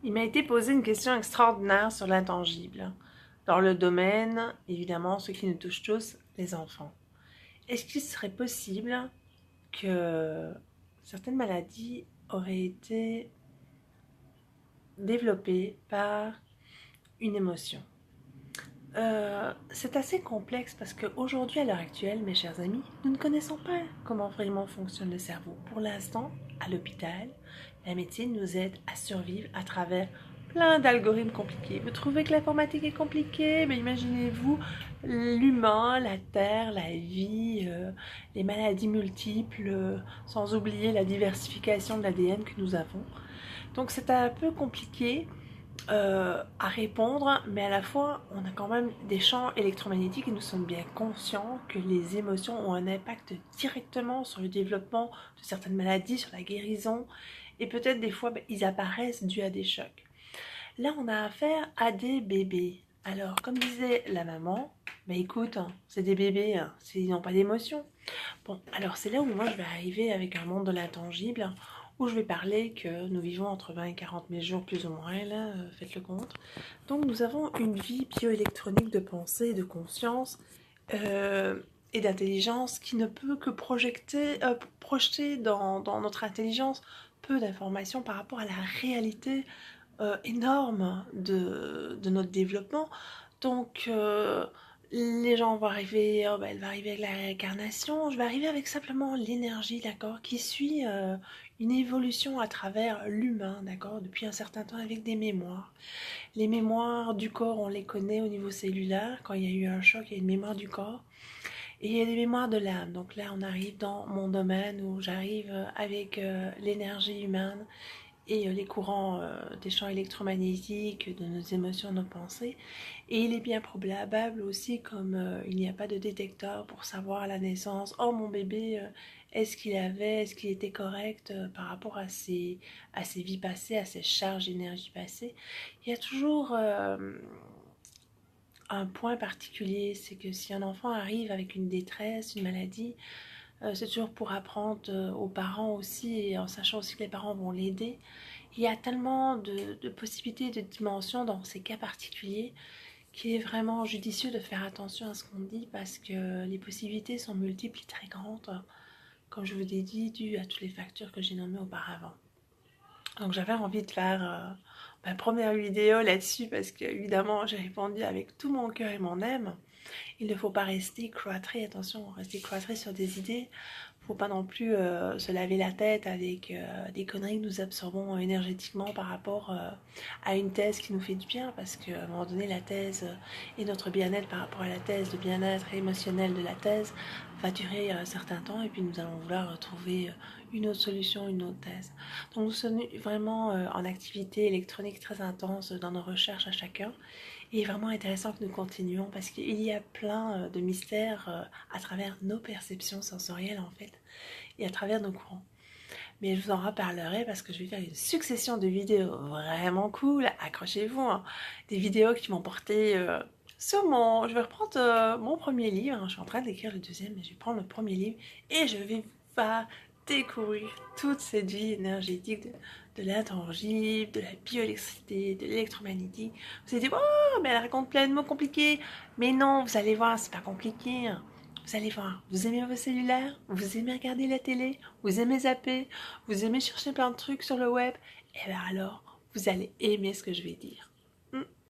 Il m'a été posé une question extraordinaire sur l'intangible. Dans le domaine, évidemment, ce qui nous touche tous, les enfants. Est-ce qu'il serait possible que certaines maladies auraient été développées par une émotion? C'est assez complexe parce qu'aujourd'hui, à l'heure actuelle, mes chers amis, nous ne connaissons pas comment vraiment fonctionne le cerveau. Pour l'instant, à l'hôpital, la médecine nous aide à survivre à travers plein d'algorithmes compliqués. Vous trouvez que l'informatique est compliquée? Mais imaginez-vous l'humain, la terre, la vie, les maladies multiples, sans oublier la diversification de l'ADN que nous avons. Donc c'est un peu compliqué à répondre, mais à la fois, on a quand même des champs électromagnétiques et nous sommes bien conscients que les émotions ont un impact directement sur le développement de certaines maladies, sur la guérison, et peut-être des fois, ils apparaissent dus à des chocs. Là, on a affaire à des bébés. Alors, comme disait la maman, écoute, c'est des bébés, ils n'ont pas d'émotions. Bon, alors c'est là où moi je vais arriver avec un monde de l'intangible, où je vais parler que nous vivons entre 20 et 40 000 jours plus ou moins, là, faites le compte. Donc nous avons une vie bioélectronique de pensée, de conscience euh, et d'intelligence qui ne peut que projeter dans notre intelligence peu d'informations par rapport à la réalité énorme de notre développement. Donc les gens vont arriver, oh, elle va arriver avec la réincarnation, je vais arriver avec simplement l'énergie, d'accord, qui suit une évolution à travers l'humain, d'accord, depuis un certain temps avec des mémoires. Les mémoires du corps, on les connaît au niveau cellulaire, quand il y a eu un choc, il y a une mémoire du corps. Et il y a des mémoires de l'âme. Donc là, on arrive dans mon domaine où j'arrive avec l'énergie humaine et les courants des champs électromagnétiques, de nos émotions, nos pensées. Et il est bien probable aussi, comme il n'y a pas de détecteur pour savoir à la naissance, oh mon bébé, est-ce qu'il était correct par rapport à ses vies passées, à ses charges d'énergie passées. Il y a toujours un point particulier, c'est que si un enfant arrive avec une détresse, une maladie, c'est toujours pour apprendre aux parents aussi, et en sachant aussi que les parents vont l'aider. Il y a tellement de possibilités, de dimensions dans ces cas particuliers qu'il est vraiment judicieux de faire attention à ce qu'on dit parce que les possibilités sont multiples et très grandes, comme je vous l'ai dit, dû à toutes les facteurs que j'ai nommées auparavant. Donc j'avais envie de faire ma première vidéo là-dessus parce que évidemment j'ai répondu avec tout mon cœur et mon âme. Il ne faut pas rester cloîtré, attention, rester cloîtré sur des idées. Faut pas non plus se laver la tête avec des conneries que nous absorbons énergétiquement par rapport à une thèse qui nous fait du bien, parce qu'à un moment donné, la thèse et notre bien-être par rapport à la thèse, le bien-être émotionnel de la thèse va durer un certain temps, et puis nous allons vouloir retrouver une autre solution, une autre thèse. Donc nous sommes vraiment en activité électronique très intense dans nos recherches à chacun. Il est vraiment intéressant que nous continuions parce qu'il y a plein de mystères à travers nos perceptions sensorielles en fait et à travers nos courants. Mais je vous en reparlerai parce que je vais faire une succession de vidéos vraiment cool, accrochez-vous, hein. Des vidéos qui m'ont porté sur mon... Je vais reprendre mon premier livre, hein. Je suis en train d'écrire le deuxième, mais je vais prendre le premier livre et je vais vous faire découvrir toute cette vie énergétique de l'intangible, de la bioélectricité, de l'électromagnétique. Vous allez dire, oh, mais elle raconte plein de mots compliqués. Mais non, vous allez voir, c'est pas compliqué, hein. Vous allez voir, vous aimez vos cellulaires, vous aimez regarder la télé, vous aimez zapper, vous aimez chercher plein de trucs sur le web, et bien alors, vous allez aimer ce que je vais dire.